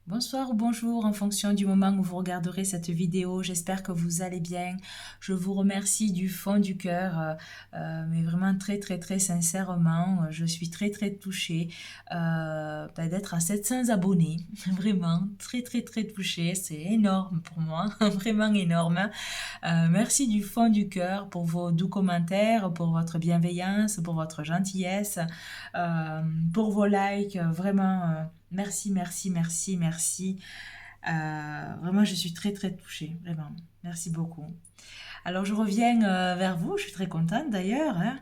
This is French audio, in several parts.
Bonsoir ou bonjour en fonction du moment où vous regarderez cette vidéo. J'espère que vous allez bien. Je vous remercie du fond du cœur, mais vraiment très très très sincèrement. Je suis très très touchée d'être à 700 abonnés. Vraiment très très très touchée. C'est énorme pour moi, vraiment énorme. Merci du fond du cœur pour vos doux commentaires, pour votre bienveillance, pour votre gentillesse, euh, pour vos likes. Vraiment, merci, merci, merci, merci. Vraiment, je suis très, très touchée. Vraiment, merci beaucoup. Alors, je reviens vers vous. Je suis très contente d'ailleurs, hein,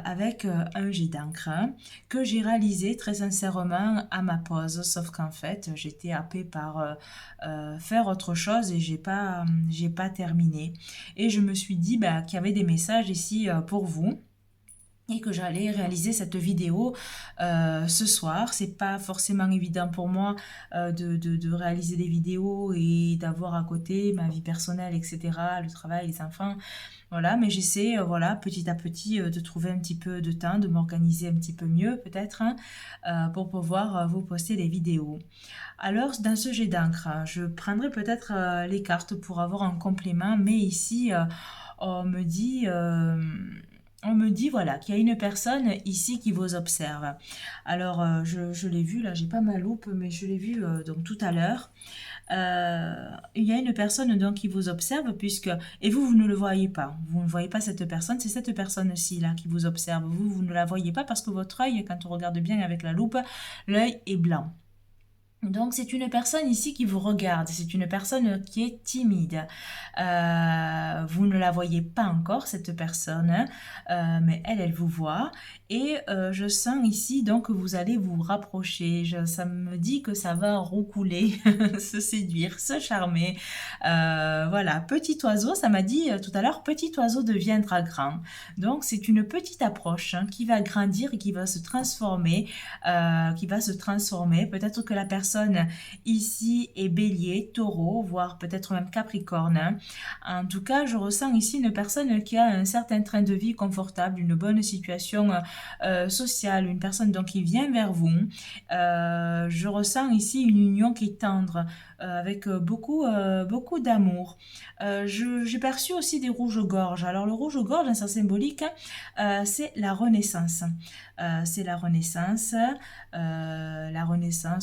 avec un jet d'encre hein, que j'ai réalisé très sincèrement à ma pause. Sauf qu'en fait, j'étais happée par faire autre chose et j'ai pas terminé. Et je me suis dit bah, qu'il y avait des messages ici pour vous et que j'allais réaliser cette vidéo ce soir. C'est pas forcément évident pour moi de réaliser des vidéos et d'avoir à côté ma vie personnelle, etc., le travail, les enfants. Voilà, mais j'essaie, voilà, petit à petit, de trouver un petit peu de temps, de m'organiser un petit peu mieux, peut-être, hein, pour pouvoir vous poster les vidéos. Alors, dans ce jet d'encre, hein, je prendrai peut-être les cartes pour avoir un complément, mais ici, on me dit... on me dit voilà qu'il y a une personne ici qui vous observe. Alors je l'ai vu là, j'ai pas ma loupe, mais je l'ai vu donc tout à l'heure. Il y a une personne donc qui vous observe puisque et vous ne le voyez pas. Vous ne voyez pas cette personne, c'est cette personne-ci là qui vous observe. Vous ne la voyez pas parce que votre œil, quand on regarde bien avec la loupe, l'œil est blanc. Donc c'est une personne ici qui vous regarde, c'est une personne qui est timide. Vous ne la voyez pas encore, cette personne, mais elle vous voit. Et je sens ici donc que vous allez vous rapprocher. Ça me dit que ça va roucouler, se séduire, se charmer. Voilà, petit oiseau, ça m'a dit tout à l'heure, petit oiseau deviendra grand. Donc c'est une petite approche hein, qui va grandir et qui va se transformer Peut-être que la personne ici est bélier, taureau, voire peut-être même capricorne. En tout cas, je ressens ici une personne qui a un certain train de vie confortable, une bonne situation sociale, une personne donc qui vient vers vous. Je ressens ici une union qui est tendre, avec beaucoup d'amour. J'ai perçu aussi des rouges-gorges. Alors le rouge-gorge, un sens symbolique, c'est la renaissance. C'est la renaissance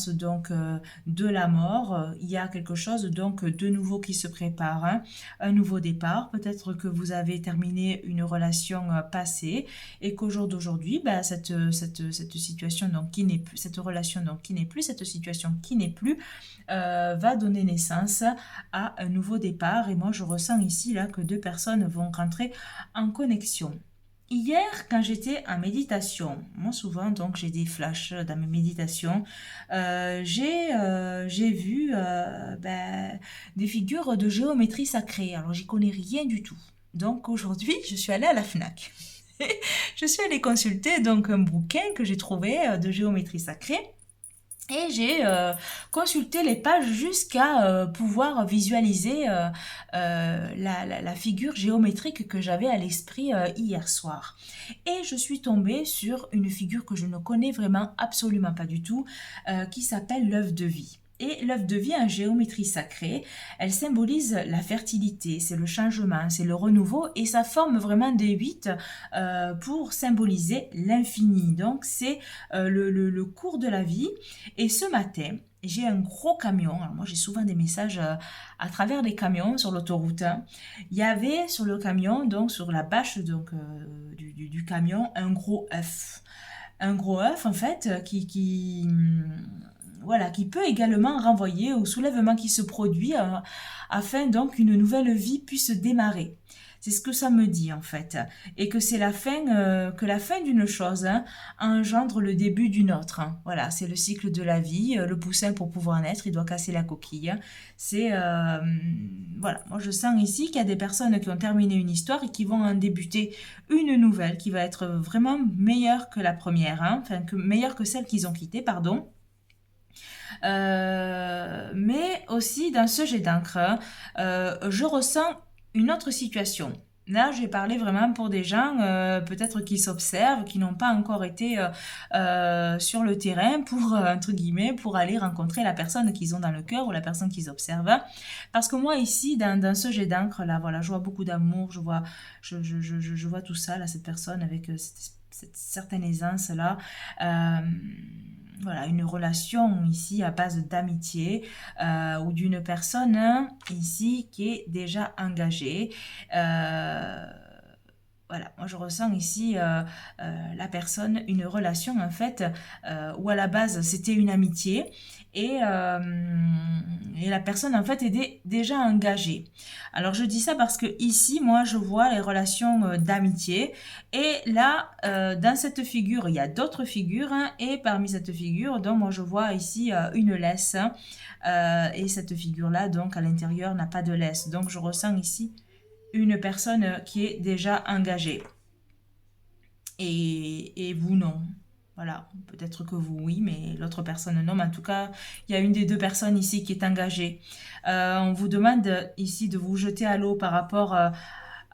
donc de la mort. Il y a quelque chose donc de nouveau qui se prépare, hein. Un nouveau départ. Peut-être que vous avez terminé une relation passée et qu'au jour d'aujourd'hui, bah, cette situation donc qui n'est plus, cette relation donc qui n'est plus, cette situation qui n'est plus, va donner naissance à un nouveau départ. Et moi, je ressens ici là que deux personnes vont rentrer en connexion. Hier, quand j'étais en méditation, moi souvent donc j'ai des flashs dans mes méditations, j'ai vu des figures de géométrie sacrée. Alors j'y connais rien du tout. Donc aujourd'hui, je suis allée à la Fnac. Je suis allée consulter donc un bouquin que j'ai trouvé de géométrie sacrée. Et j'ai consulté les pages jusqu'à pouvoir visualiser la figure géométrique que j'avais à l'esprit hier soir. Et je suis tombée sur une figure que je ne connais vraiment absolument pas du tout, qui s'appelle l'œuf de vie. Et l'œuf de vie en géométrie sacrée, elle symbolise la fertilité, c'est le changement, c'est le renouveau et ça forme vraiment des 8 pour symboliser l'infini. Donc c'est le cours de la vie. Et ce matin, j'ai un gros camion. Alors moi, j'ai souvent des messages à travers les camions sur l'autoroute, hein. Il y avait sur le camion, donc sur la bâche donc, du camion, un gros œuf. Un gros œuf, en fait, voilà, qui peut également renvoyer au soulèvement qui se produit afin donc qu'une nouvelle vie puisse démarrer. C'est ce que ça me dit en fait, et que c'est que la fin d'une chose hein, engendre le début d'une autre, hein. Voilà, c'est le cycle de la vie. Le poussin pour pouvoir naître, il doit casser la coquille. C'est voilà, moi je sens ici qu'il y a des personnes qui ont terminé une histoire et qui vont en débuter une nouvelle qui va être vraiment meilleure que la première, hein, enfin meilleure que celle qu'ils ont quittée, pardon. Mais aussi dans ce jet d'encre, je ressens une autre situation. Là, j'ai parlé vraiment pour des gens peut-être qui s'observent, qui n'ont pas encore été sur le terrain pour, entre guillemets, pour aller rencontrer la personne qu'ils ont dans le cœur ou la personne qu'ils observent. Parce que moi, ici, dans ce jet d'encre, là, voilà, je vois beaucoup d'amour, je vois tout ça, là, cette personne avec cette certaine aisance, là. Voilà, une relation ici à base d'amitié ou d'une personne ici qui est déjà engagée. Euh, voilà, moi je ressens ici la personne, une relation en fait, où à la base c'était une amitié et, euh, et la personne en fait est déjà engagée. Alors je dis ça parce que ici, moi je vois les relations d'amitié et là, dans cette figure, il y a d'autres figures et parmi cette figure, donc moi je vois ici une laisse et cette figure-là, donc à l'intérieur, n'a pas de laisse. Donc je ressens ici une personne qui est déjà engagée. Et vous, non. Voilà, peut-être que vous, oui, mais l'autre personne, non. Mais en tout cas, il y a une des deux personnes ici qui est engagée. On vous demande ici de vous jeter à l'eau par rapport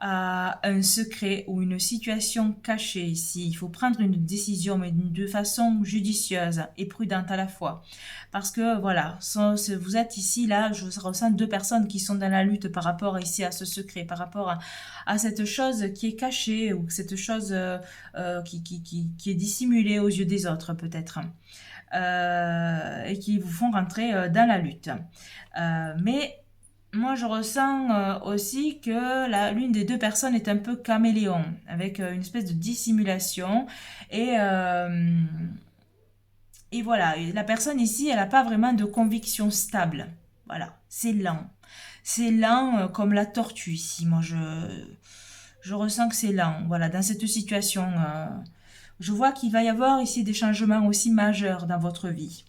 à un secret ou une situation cachée ici. Il faut prendre une décision, mais de façon judicieuse et prudente à la fois. Parce que voilà, vous êtes ici, là, je ressens deux personnes qui sont dans la lutte par rapport ici à ce secret, par rapport à cette chose qui est cachée ou cette chose qui est dissimulée aux yeux des autres peut-être. Et qui vous font rentrer dans la lutte. Mais moi, je ressens aussi que l'une des deux personnes est un peu caméléon, avec une espèce de dissimulation. Et, euh, et voilà, et la personne ici, elle n'a pas vraiment de conviction stable. Voilà, c'est lent. C'est lent comme la tortue ici. Moi, je ressens que c'est lent. Voilà, dans cette situation, je vois qu'il va y avoir ici des changements aussi majeurs dans votre vie.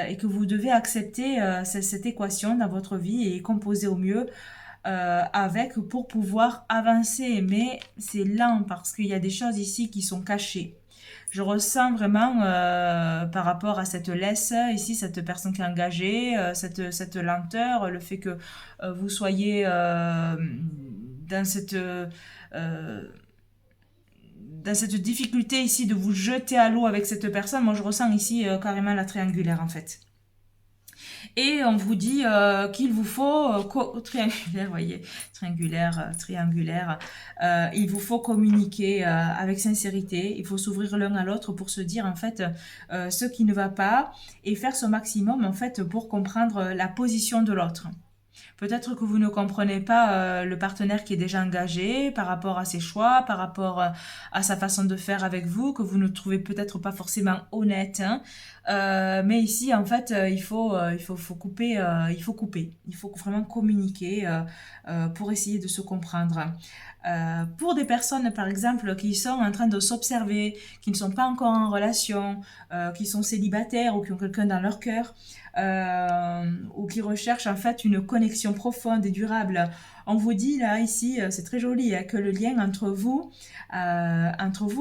Et que vous devez accepter cette équation dans votre vie et composer au mieux avec pour pouvoir avancer. Mais c'est lent parce qu'il y a des choses ici qui sont cachées. Je ressens vraiment par rapport à cette laisse, ici, cette personne qui est engagée, cette lenteur, le fait que vous soyez dans dans cette difficulté ici de vous jeter à l'eau avec cette personne. Moi, je ressens ici carrément la triangulaire en fait. Et on vous dit qu'il vous faut triangulaire, voyez, triangulaire. Il vous faut communiquer avec sincérité. Il faut s'ouvrir l'un à l'autre pour se dire en fait ce qui ne va pas et faire son maximum en fait pour comprendre la position de l'autre. Peut-être que vous ne comprenez pas le partenaire qui est déjà engagé par rapport à ses choix, par rapport à sa façon de faire avec vous, que vous ne trouvez peut-être pas forcément honnête. Hein. Mais ici, en fait, faut couper, il faut couper. Il faut vraiment communiquer pour essayer de se comprendre. Pour des personnes, par exemple, qui sont en train de s'observer, qui ne sont pas encore en relation, qui sont célibataires ou qui ont quelqu'un dans leur cœur, ou qui recherchent en fait une connexion profonde et durable. On vous dit là, ici, c'est très joli, hein, que le lien entre vous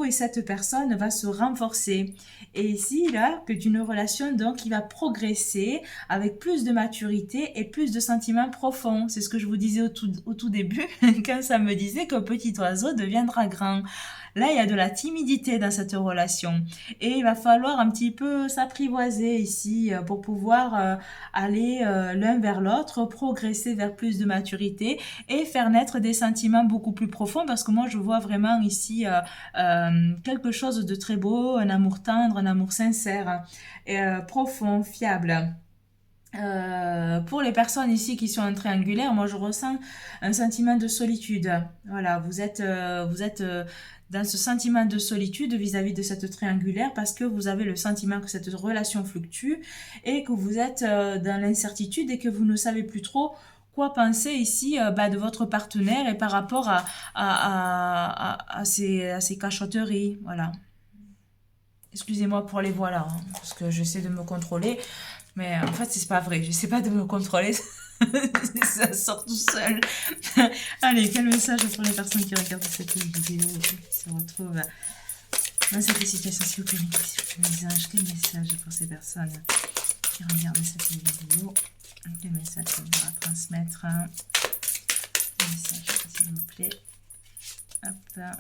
et cette personne va se renforcer. Et ici, là, que d'une relation donc qui va progresser avec plus de maturité et plus de sentiments profonds. C'est ce que je vous disais au tout début, quand ça me disait qu'un petit oiseau deviendra grand. Là, il y a de la timidité dans cette relation. Et il va falloir un petit peu s'apprivoiser ici pour pouvoir aller l'un vers l'autre, progresser vers plus de maturité et faire naître des sentiments beaucoup plus profonds parce que moi, je vois vraiment ici quelque chose de très beau, un amour tendre, un amour sincère, profond, fiable. Pour les personnes ici qui sont en triangulaire, moi je ressens un sentiment de solitude. Voilà, vous êtes dans ce sentiment de solitude vis-à-vis de cette triangulaire parce que vous avez le sentiment que cette relation fluctue et que vous êtes dans l'incertitude et que vous ne savez plus trop quoi penser ici de votre partenaire et par rapport à ces cachotteries. Voilà. Excusez-moi pour les voix là, hein, parce que j'essaie de me contrôler. Mais en fait, c'est pas vrai. Je sais pas de me contrôler. Ça sort tout seul. Allez, quel message pour les personnes qui regardent cette vidéo et qui se retrouvent dans cette situation, s'il vous plaît, quel message pour ces personnes qui regardent cette vidéo. Quel message on va transmettre. Un message, s'il vous plaît. Hop, un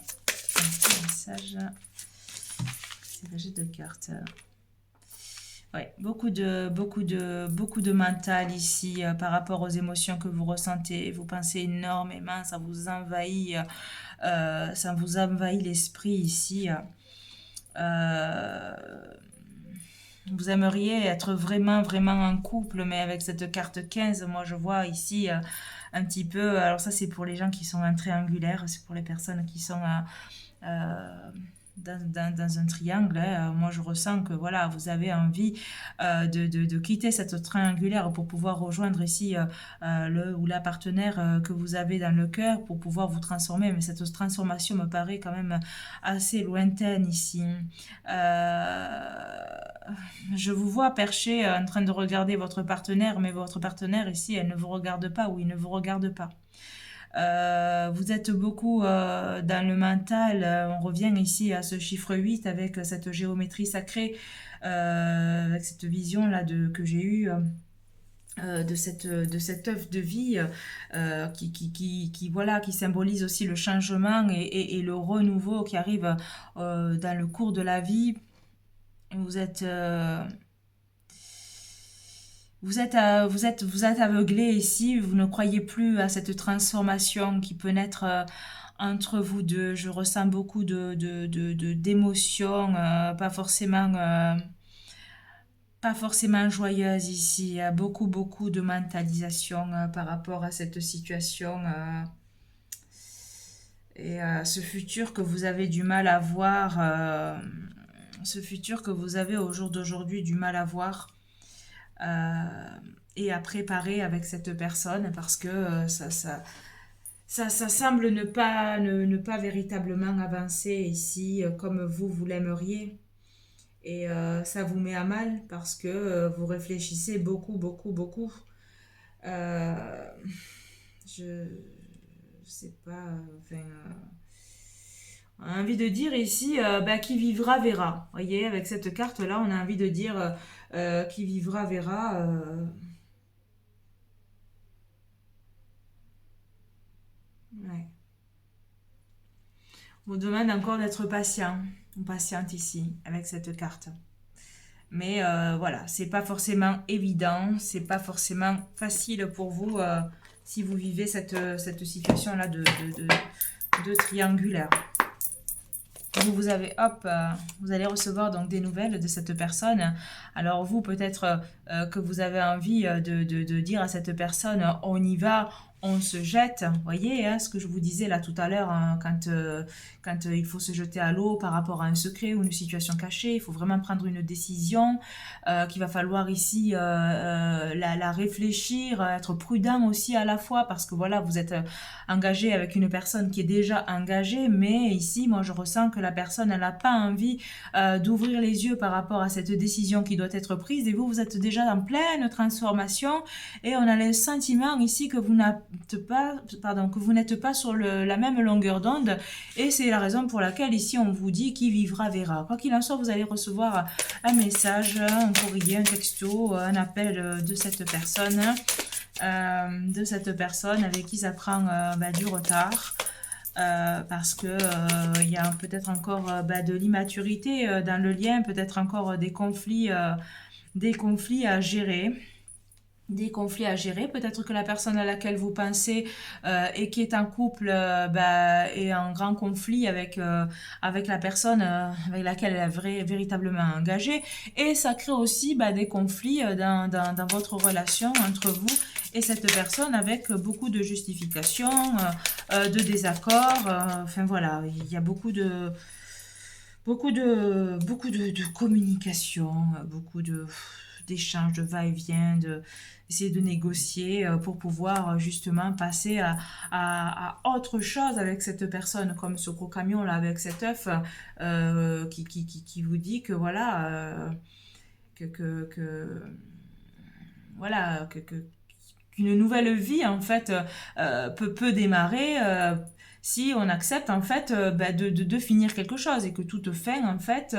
message. C'est le jeu de cartes. Ouais, beaucoup de mental ici par rapport aux émotions que vous ressentez. Vous pensez énormément, ça vous envahit l'esprit ici. Euh, vous aimeriez être vraiment, vraiment en couple, mais avec cette carte 15, moi je vois ici un petit peu. Alors, ça, c'est pour les gens qui sont en triangulaire, c'est pour les personnes qui sont euh, dans un triangle. Hein. Moi, je ressens que voilà, vous avez envie de quitter cette triangulaire pour pouvoir rejoindre ici le ou la partenaire que vous avez dans le cœur pour pouvoir vous transformer. Mais cette transformation me paraît quand même assez lointaine ici. Je vous vois perché en train de regarder votre partenaire, mais votre partenaire ici, elle ne vous regarde pas ou il ne vous regarde pas. Vous êtes beaucoup dans le mental. On revient ici à ce chiffre 8 avec cette géométrie sacrée, avec cette vision-là que j'ai eue. De cette œuvre de vie voilà, qui symbolise aussi le changement et le renouveau qui arrive dans le cours de la vie. Vous êtes vous êtes aveuglé ici, vous ne croyez plus à cette transformation qui peut naître entre vous deux. Je ressens beaucoup d'émotions, pas forcément joyeuses ici. Il y a beaucoup de mentalisation par rapport à cette situation et ce futur que vous avez du mal à voir, ce futur que vous avez au jour d'aujourd'hui du mal à voir. Et à préparer avec cette personne parce que ça semble ne pas véritablement avancer ici comme vous l'aimeriez. Et ça vous met à mal parce que vous réfléchissez beaucoup. Euh, je sais pas, enfin, on a envie de dire ici, qui vivra verra. Vous voyez, avec cette carte-là, on a envie de dire qui vivra verra. Ouais. On vous demande encore d'être patient ou patiente ici, avec cette carte. Mais voilà, c'est pas forcément évident, c'est pas forcément facile pour vous si vous vivez cette situation-là de triangulaire. Vous allez recevoir donc des nouvelles de cette personne. Alors vous, peut-être que vous avez envie de dire à cette personne, on y va, on se jette. Vous voyez, hein, ce que je vous disais là tout à l'heure, hein, quand il faut se jeter à l'eau par rapport à un secret ou une situation cachée, il faut vraiment prendre une décision qu'il va falloir ici la réfléchir, être prudent aussi à la fois, parce que voilà, vous êtes engagé avec une personne qui est déjà engagée, mais ici, moi, je ressens que la personne, elle n'a pas envie d'ouvrir les yeux par rapport à cette décision qui doit être prise, et vous êtes déjà en pleine transformation, et on a le sentiment ici que vous n'êtes pas sur la même longueur d'onde, et c'est la raison pour laquelle ici, on vous dit qui vivra verra. Quoi qu'il en soit, vous allez recevoir un message, un courrier, un texto, un appel de cette personne avec qui ça prend du retard parce que il y a peut-être encore de l'immaturité dans le lien, peut-être encore des conflits à gérer. Peut-être que la personne à laquelle vous pensez et qui est en couple est en grand conflit avec la personne avec laquelle elle est véritablement engagée, et ça crée aussi des conflits dans votre relation entre vous et cette personne, avec beaucoup de justifications, de désaccords, enfin voilà, il y a beaucoup de communication, d'échanges, de va-et-vient, essayer de négocier pour pouvoir justement passer à autre chose avec cette personne, comme ce gros camion là avec cet œuf qui vous dit que voilà, voilà, qu'une nouvelle vie en fait peut démarrer si on accepte en fait de finir quelque chose, et que toute fin en fait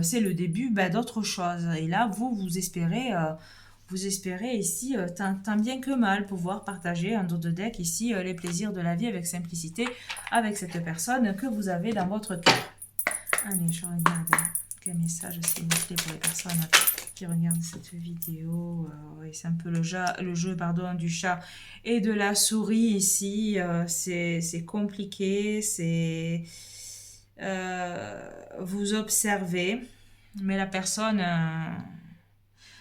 c'est le début d'autre chose. Et là vous espérez vous espérez ici, tant bien que mal, pouvoir partager en dos de deck ici les plaisirs de la vie avec simplicité avec cette personne que vous avez dans votre cœur. Allez, je regarde quel message s'il vous plaît pour les personnes qui regardent cette vidéo. Oui, c'est un peu le jeu pardon, du chat et de la souris ici. C'est compliqué, c'est... vous observez, mais la personne...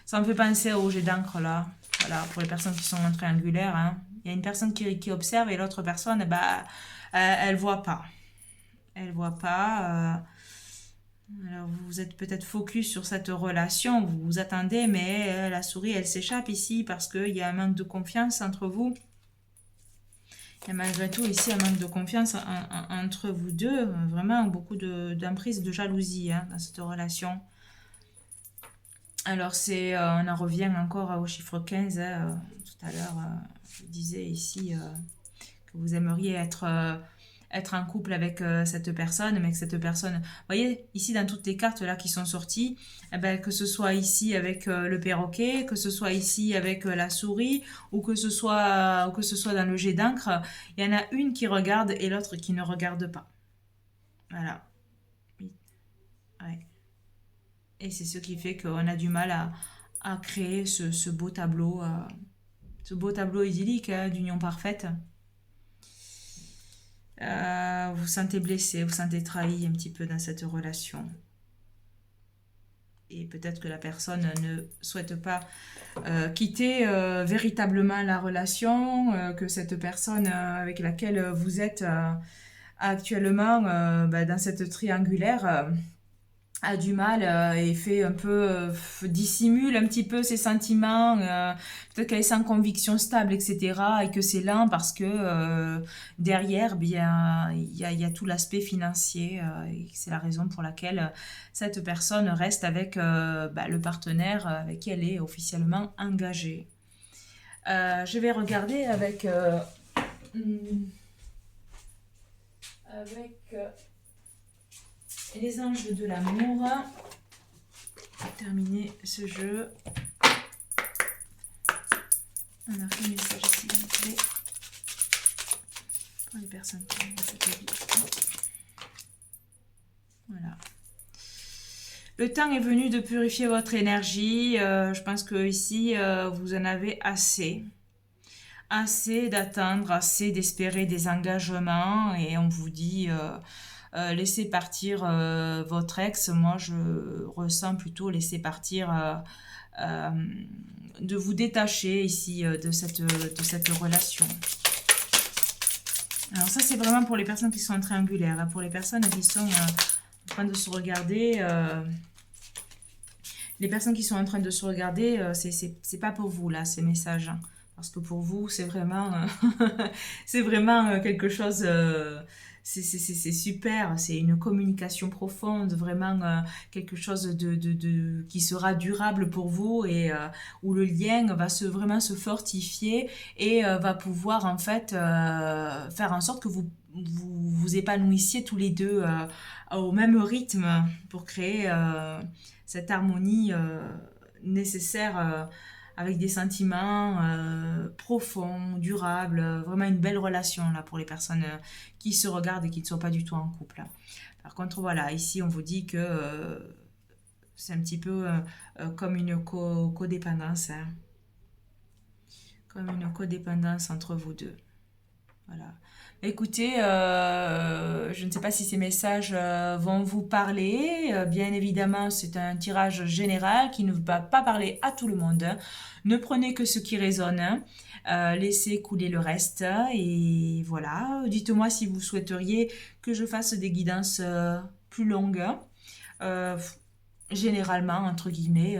ça me fait penser au jet d'encre là. Voilà, pour les personnes qui sont en triangulaire. Hein. Il y a une personne qui observe et l'autre personne, bah, elle voit pas. Elle voit pas. Alors vous êtes peut-être focus sur cette relation, vous vous attendez, mais la souris elle s'échappe ici parce qu'il y a un manque de confiance entre vous. Il y a malgré tout ici un manque de confiance entre vous deux, vraiment beaucoup d'emprise, de jalousie hein, dans cette relation. Alors on en revient encore au chiffre 15, hein, tout à l'heure je disais ici que vous aimeriez être en couple avec cette personne, mais que cette personne... Vous voyez, ici, dans toutes les cartes là qui sont sorties, eh ben, que ce soit ici avec le perroquet, que ce soit ici avec la souris, ou que ce soit dans le jet d'encre, il y en a une qui regarde et l'autre qui ne regarde pas. Voilà. Ouais. Et c'est ce qui fait qu'on a du mal à créer ce beau tableau idyllique hein, d'union parfaite. Vous vous sentez blessé, vous vous sentez trahi un petit peu dans cette relation. Et peut-être que la personne ne souhaite pas quitter véritablement la relation, que cette personne avec laquelle vous êtes actuellement dans cette triangulaire a du mal et fait un peu dissimule un petit peu ses sentiments peut-être qu'elle est sans conviction stable etc et que c'est lent parce que derrière bien il y a tout l'aspect financier et c'est la raison pour laquelle cette personne reste avec le partenaire avec qui elle est officiellement engagée. Je vais regarder avec les anges de l'amour pour terminer ce jeu. On a fait un message s'il vous plaît pour les personnes qui ont cette vidéo. Voilà. Le temps est venu de purifier votre énergie. Je pense que ici vous en avez assez. Assez d'attendre, assez d'espérer des engagements et on vous dit laissez partir votre ex. Moi je ressens plutôt laisser partir de vous détacher ici de cette relation. Alors ça c'est vraiment pour les personnes qui sont en triangulaire, hein. Pour les personnes qui sont en train de se regarder, les personnes qui sont en train de se regarder, c'est pas pour vous là ces messages, hein. Parce que pour vous, c'est vraiment, c'est vraiment quelque chose, c'est super, c'est une communication profonde, vraiment quelque chose qui sera durable pour vous et où le lien va vraiment se fortifier et va pouvoir en fait faire en sorte que vous épanouissiez tous les deux au même rythme pour créer cette harmonie nécessaire avec des sentiments profonds, durables, vraiment une belle relation là pour les personnes qui se regardent et qui ne sont pas du tout en couple. Par contre, voilà, ici on vous dit que c'est un petit peu comme une codépendance, hein. Comme une codépendance entre vous deux. Voilà. Écoutez, je ne sais pas si ces messages vont vous parler. Bien évidemment, c'est un tirage général qui ne va pas parler à tout le monde, hein. Ne prenez que ce qui résonne, hein. Laissez couler le reste. Et voilà, dites-moi si vous souhaiteriez que je fasse des guidances plus longues. Généralement, entre guillemets,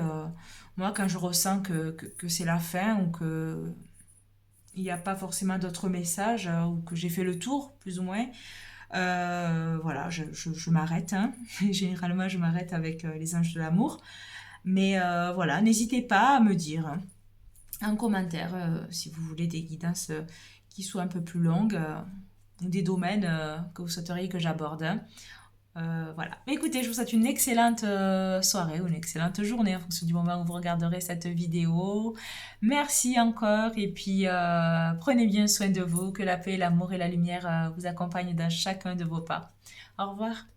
moi, quand je ressens que c'est la fin ou que il n'y a pas forcément d'autres messages ou que j'ai fait le tour, plus ou moins. Voilà, je m'arrête, hein. Généralement, je m'arrête avec les anges de l'amour. Mais voilà, n'hésitez pas à me dire hein, en commentaire si vous voulez des guidances qui soient un peu plus longues ou des domaines que vous souhaiteriez que j'aborde. Hein. Voilà. Mais écoutez, je vous souhaite une excellente soirée ou une excellente journée en fonction du moment où vous regarderez cette vidéo. Merci encore et puis prenez bien soin de vous, que la paix, l'amour et la lumière vous accompagnent dans chacun de vos pas. Au revoir.